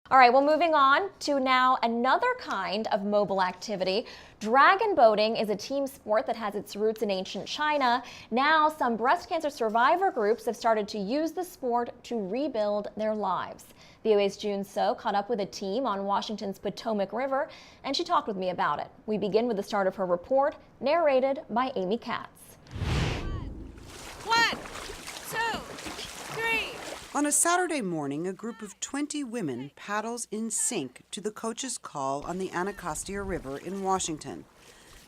All right, well, moving on to now another kind of mobile activity. Dragon boating is a team sport that has its roots in ancient China. Now, some breast cancer survivor groups have started to use the sport to rebuild their lives. VOA's June So caught up with a team on Washington's Potomac River, and she talked with me about it. We begin with the start of her report, narrated by Amy Katz. 1, 2, 3. On a Saturday morning, a group of 20 women paddles in sync to the coach's call on the Anacostia River in Washington.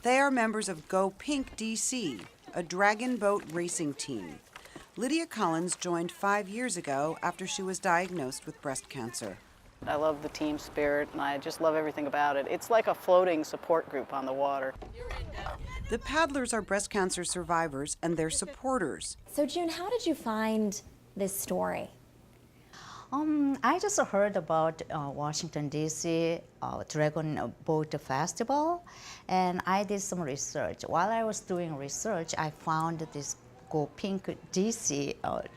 They are members of Go Pink DC, a dragon boat racing team. Lydia Collins joined 5 years ago after she was diagnosed with breast cancer. I love the team spirit, and I just love everything about it. It's like a floating support group on the water. The paddlers are breast cancer survivors and their supporters. So, June, how did you find this story? I just heard about Washington, D.C. Dragon Boat Festival, and I did some research. While I was doing research, I found this Go Pink DC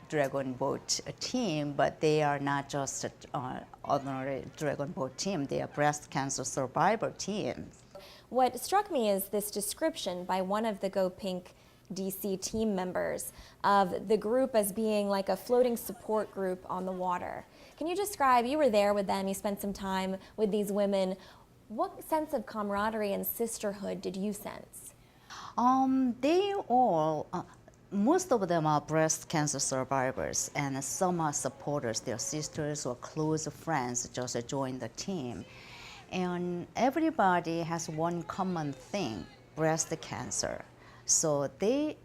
Dragon Boat team, but they are not just an ordinary Dragon Boat team. They are breast cancer survivor team. What struck me is this description by one of the Go Pink DC team members of the group as being like a floating support group on the water. Can you describe, you were there with them, you spent some time with these women. What sense of camaraderie and sisterhood did you sense? They all, most of them are breast cancer survivors, and some are supporters, their sisters or close friends just joined the team. And everybody has one common thing, breast cancer. So they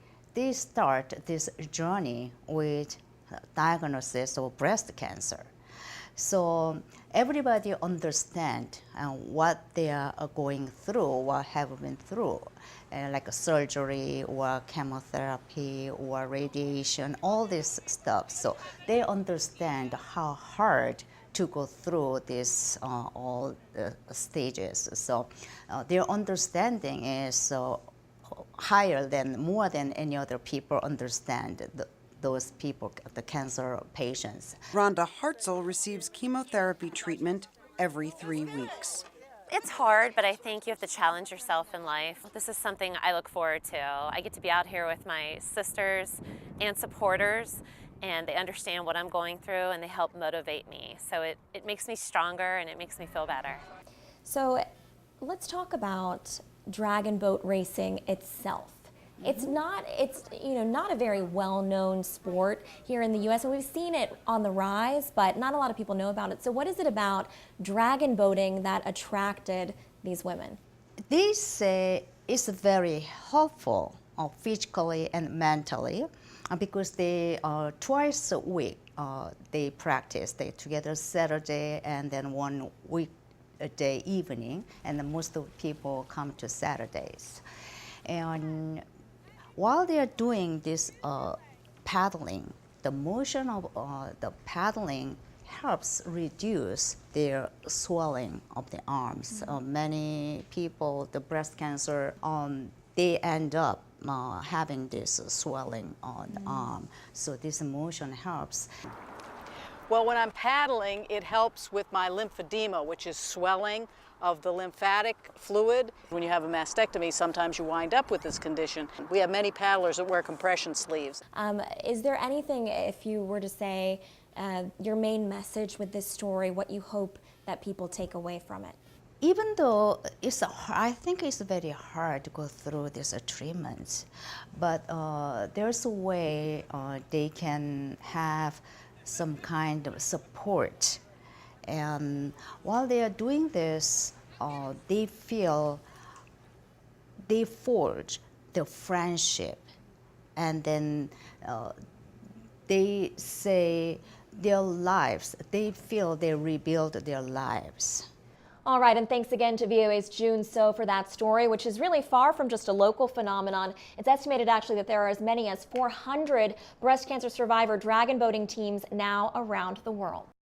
start this journey with diagnosis of breast cancer. So everybody understands what they are going through, what have been through, like a surgery or chemotherapy or radiation, all this stuff. So they understand how hard to go through this all stages. So their understanding is higher than, more than any other people understand those people, the cancer patients. Rhonda Hartzell receives chemotherapy treatment every 3 weeks. It's hard, but I think you have to challenge yourself in life. This is something I look forward to. I get to be out here with my sisters and supporters, and they understand what I'm going through and they help motivate me. So it makes me stronger and it makes me feel better. So let's talk about dragon boat racing itself. It's not a very well-known sport here in the U.S. and we've seen it on the rise, but not a lot of people know about it. So what is it about dragon boating that attracted these women? They say it's very helpful physically and mentally because they twice a week they practice. They together Saturday and then 1 week a day evening, and most of the people come to Saturdays. And while they are doing this paddling, the motion of the paddling helps reduce their swelling of the arms. Many people, the breast cancer, they end up having this swelling on the arm. So this motion helps. Well, when I'm paddling, it helps with my lymphedema, which is swelling of the lymphatic fluid. When you have a mastectomy, sometimes you wind up with this condition. We have many paddlers that wear compression sleeves. Is there anything, if you were to say your main message with this story, what you hope that people take away from it? Even though I think it's very hard to go through these treatments, but there's a way they can have some kind of support. And while they are doing this, they forge the friendship, and then they say their lives, they feel they rebuild their lives. All right, and thanks again to VOA's June So for that story, which is really far from just a local phenomenon. It's estimated actually that there are as many as 400 breast cancer survivor dragon boating teams now around the world.